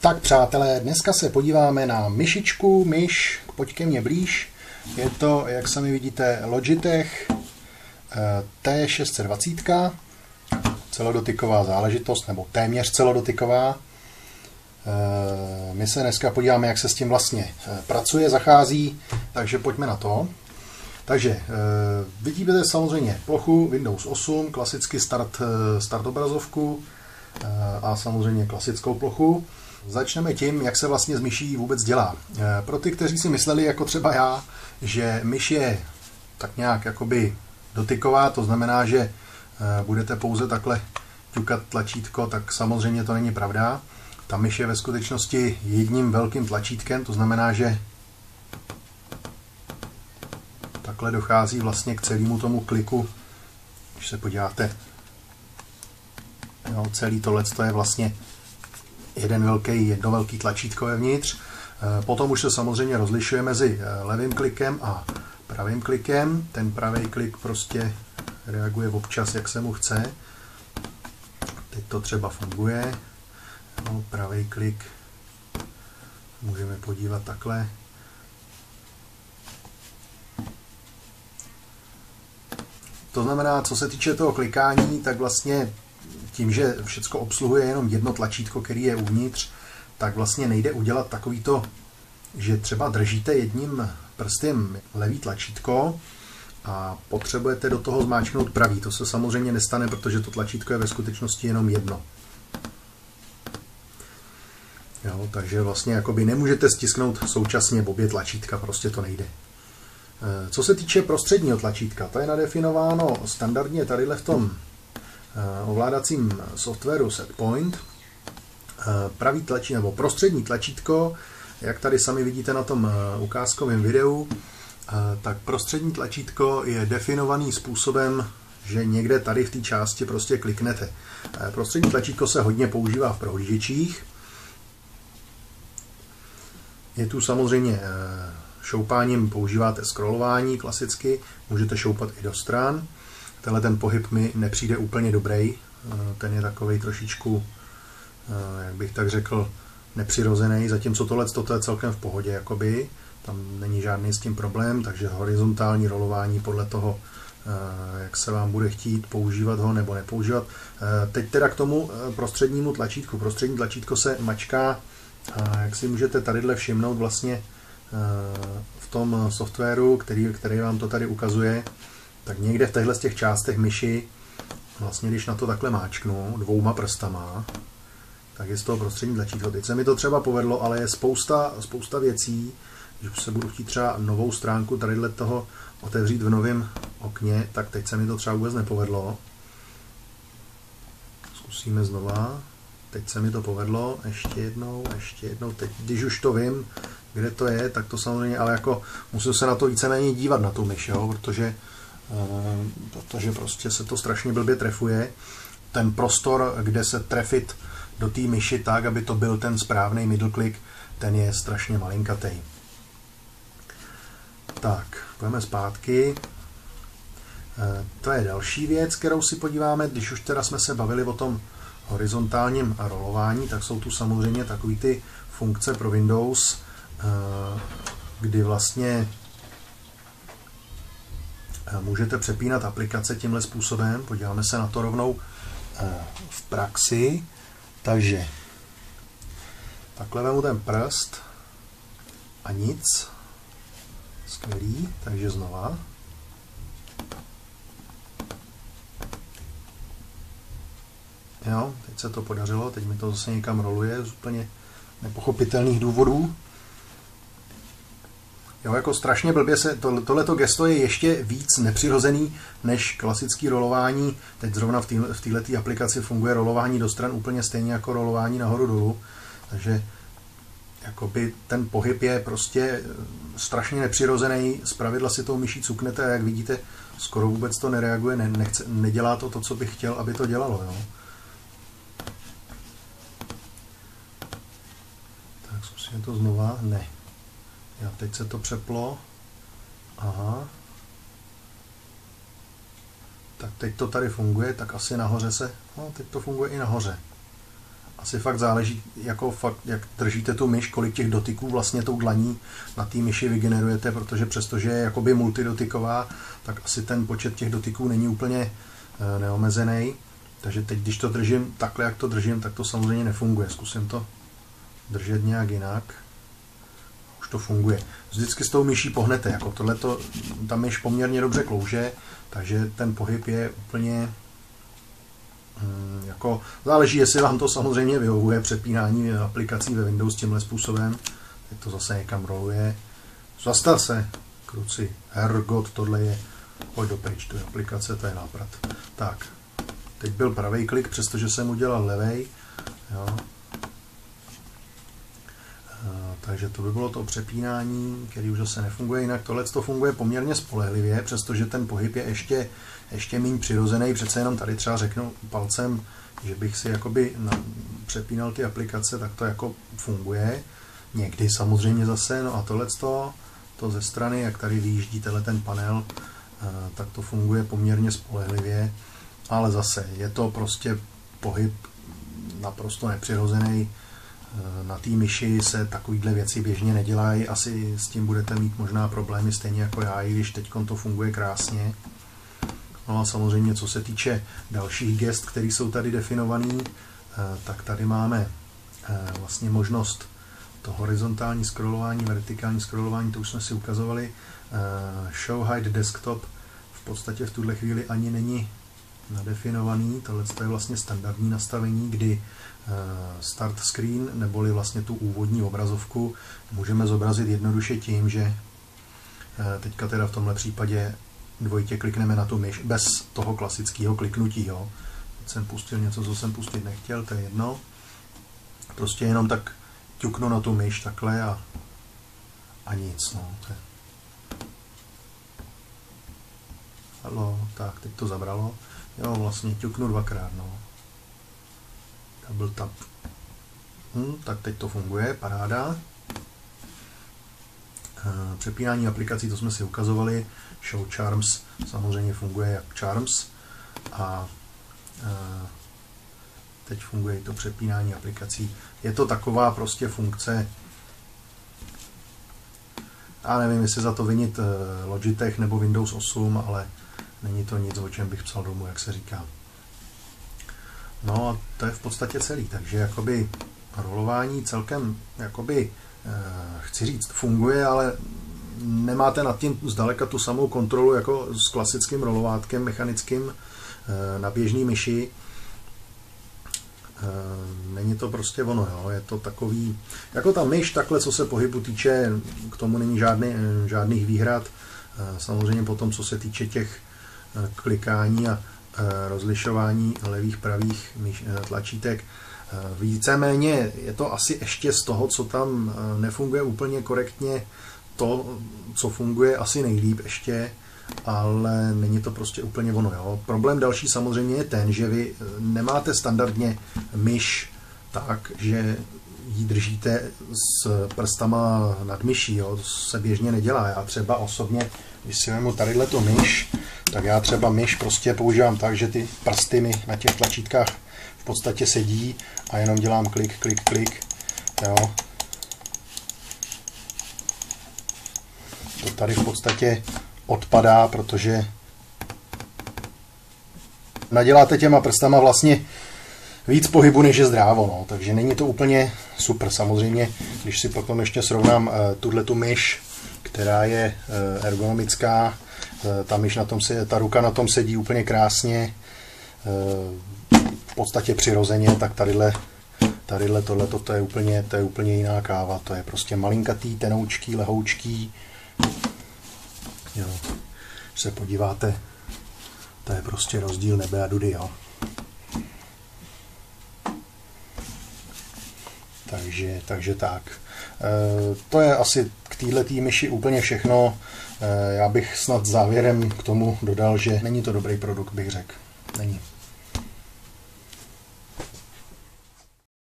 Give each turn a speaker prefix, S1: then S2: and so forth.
S1: Tak přátelé, dneska se podíváme na myšičku, myš, pojď ke mně blíž. Je to, jak sami vidíte, Logitech T620, celodotyková záležitost, nebo téměř celodotyková. My se dneska podíváme, jak se s tím vlastně pracuje, zachází, takže pojďme na to. Takže vidíte samozřejmě plochu Windows 8, klasicky start obrazovku a samozřejmě klasickou plochu. Začneme tím, jak se vlastně s myší vůbec dělá. Pro ty, kteří si mysleli, jako třeba já, že myš je tak nějak jakoby dotyková, to znamená, že budete pouze takhle ťukat tlačítko, tak samozřejmě to není pravda. Ta myš je ve skutečnosti jedním velkým tlačítkem, to znamená, že takhle dochází vlastně k celému tomu kliku. Když se podíváte, jo, celý tohle je vlastně jedno velký tlačítko vevnitř. Potom už se samozřejmě rozlišuje mezi levým klikem a pravým klikem. Ten pravý klik prostě reaguje občas, jak se mu chce. Teď to třeba funguje. No, pravý klik můžeme podívat takhle. To znamená, co se týče toho klikání, tak vlastně tím, že všechno obsluhuje jenom jedno tlačítko, který je uvnitř, tak vlastně nejde udělat takovýto, že třeba držíte jedním prstem levý tlačítko a potřebujete do toho zmáčknout pravý. To se samozřejmě nestane, protože to tlačítko je ve skutečnosti jenom jedno. Jo, takže vlastně jakoby nemůžete stisknout současně obě tlačítka, prostě to nejde. Co se týče prostředního tlačítka, to je nadefinováno standardně tadyhle v tom ovládacím softwaru Setpoint. Pravý tlačítko nebo prostřední tlačítko, jak tady sami vidíte na tom ukázkovém videu, tak prostřední tlačítko je definovaný způsobem, že někde tady v té části prostě kliknete. Prostřední tlačítko se hodně používá v prohlížečích. Je tu samozřejmě šoupáním používáte scrollování klasicky, můžete šoupat i do stran. Tenhle ten pohyb mi nepřijde úplně dobrý, ten je takovej trošičku, jak bych tak řekl, nepřirozený, zatímco tohle je celkem v pohodě, jakoby. Tam není žádný s tím problém, takže horizontální rolování podle toho, jak se vám bude chtít, používat ho nebo nepoužívat. Teď teda k tomu prostřednímu tlačítku. Prostřední tlačítko se mačká, jak si můžete tadyhle všimnout vlastně v tom softwaru, který vám to tady ukazuje, tak někde v těchto těch částech myši, vlastně když na to takhle máčknu dvouma prstama, tak je z toho prostřední tlačítko. Teď se mi to třeba povedlo, ale je spousta věcí, když se budu chtít třeba novou stránku tadyhle toho otevřít v novém okně, tak teď se mi to třeba vůbec nepovedlo. Zkusíme znova. Teď se mi to povedlo, ještě jednou. Teď, když už to vím, kde to je, tak to samozřejmě, ale jako musím se na to víceméně dívat na tu myš, jo, protože prostě se to strašně blbě trefuje. Ten prostor, kde se trefit do té myši tak, aby to byl ten správný middle click, ten je strašně malinkatý. Tak, půjdeme zpátky. To je další věc, kterou si podíváme, když už teda jsme se bavili o tom horizontálním rolování, tak jsou tu samozřejmě takový ty funkce pro Windows, kdy vlastně můžete přepínat aplikace tímhle způsobem. Podíváme se na to rovnou v praxi. Takže takhle vemu ten prst a nic. Skvělý, takže znova. Jo, teď se to podařilo, teď mi to zase někam roluje z úplně nepochopitelných důvodů. Jo, jako strašně blbě se, tohleto gesto je ještě víc nepřirozený než klasický rolování. Teď zrovna v této aplikaci funguje rolování do stran úplně stejně jako rolování nahoru dolů. Takže jakoby ten pohyb je prostě strašně nepřirozený. Zpravidla si tou myší cuknete a jak vidíte, skoro vůbec to nereaguje, nedělá to, co bych chtěl, aby to dělalo. Jo. Tak zkusíme to znova. Ne. Jo, teď se to přeplo. Aha. Tak teď to tady funguje, tak asi nahoře se... No, teď to funguje i nahoře. asi fakt záleží, jako fakt, jak držíte tu myš, kolik těch dotyků vlastně tou dlaní na té myši vygenerujete, protože přestože je jakoby multidotyková, tak asi ten počet těch dotyků není úplně neomezený. Takže teď, když to držím takhle, jak to držím, tak to samozřejmě nefunguje. Zkusím to držet nějak jinak. Už to funguje. Vždycky s tou myší pohnete, jako tohleto, ta myš poměrně dobře klouže, takže ten pohyb je úplně jako, záleží, jestli vám to samozřejmě vyhovuje, přepínání aplikací ve Windows tímhle způsobem. Teď to zase někam roluje. Zastav se, kruci, hergot, tohle je, pojď do pryč, to je aplikace, to je nápad. Tak, teď byl pravý klik, přestože jsem udělal levej. Jo. Takže to by bylo to přepínání, který už zase nefunguje jinak. Tohle to funguje poměrně spolehlivě, přestože ten pohyb je ještě méně přirozený. Přece jenom tady třeba řeknu palcem, že bych si jakoby přepínal ty aplikace, tak to jako funguje. Někdy samozřejmě zase, no a tohle to ze strany, jak tady vyjíždí ten panel, tak to funguje poměrně spolehlivě, ale zase je to prostě pohyb naprosto nepřirozený. Na té myši se takovýhle věci běžně nedělají, asi s tím budete mít možná problémy stejně jako já, i když teď to funguje krásně. No a samozřejmě, co se týče dalších gest, které jsou tady definované, tak tady máme vlastně možnost to horizontální scrollování, vertikální scrollování, to už jsme si ukazovali. Show hide desktop v podstatě v tuhle chvíli ani není nadefinovaný, tohle je vlastně standardní nastavení, kdy start screen, neboli vlastně tu úvodní obrazovku, můžeme zobrazit jednoduše tím, že teďka teda v tomhle případě dvojitě klikneme na tu myš bez toho klasického kliknutí. Jo. Teď jsem pustil něco, co jsem pustit nechtěl, to je jedno. Prostě jenom tak ťuknu na tu myš takhle a nic. No. Halo, tak, teď to zabralo. Jo, vlastně ťuknu dvakrát. No. Double tap. Tak teď to funguje, paráda. Přepínání aplikací, to jsme si ukazovali. Show Charms samozřejmě funguje jak Charms. A teď funguje i to přepínání aplikací. Je to taková prostě funkce, já nevím, jestli za to vinit Logitech nebo Windows 8, ale není to nic, o čem bych psal domů, jak se říká. No a to je v podstatě celý, takže jakoby rolování celkem, jakoby, chci říct, funguje, ale nemáte nad tím zdaleka tu samou kontrolu jako s klasickým rolovátkem mechanickým na běžný myši. Není to prostě ono, jo. Je to takový, jako ta myš, takhle, co se pohybu týče, k tomu není žádných výhrad. Samozřejmě potom, co se týče těch klikání a rozlišování levých, pravých tlačítek, víceméně je to asi ještě z toho, co tam nefunguje úplně korektně, to, co funguje asi nejlíp ještě, ale není to prostě úplně ono. Jo. Problém další samozřejmě je ten, že vy nemáte standardně myš tak, že ji držíte s prstama nad myší, jo. To se běžně nedělá. Já třeba osobně, když si vezmu tadyhleto myš, tak já třeba myš prostě používám tak, že ty prsty mi na těch tlačítkách v podstatě sedí a jenom dělám klik, klik, klik. Jo. To tady v podstatě odpadá, protože naděláte těma prstama vlastně víc pohybu, než je zdrávo, no. Takže není to úplně super. Samozřejmě, když si potom ještě srovnám tuhletu myš, která je ergonomická, ta myš na tom ta ruka na tom sedí úplně krásně, v podstatě přirozeně, tak tadyhle tohleto, to je úplně jiná káva. To je prostě malinkatý, tenoučký, lehoučký. Jo. Když se podíváte, to je prostě rozdíl nebe a dudy, jo. Takže tak. To je asi k této myši úplně všechno. Já bych snad závěrem k tomu dodal, že není to dobrý produkt, bych řekl. Není.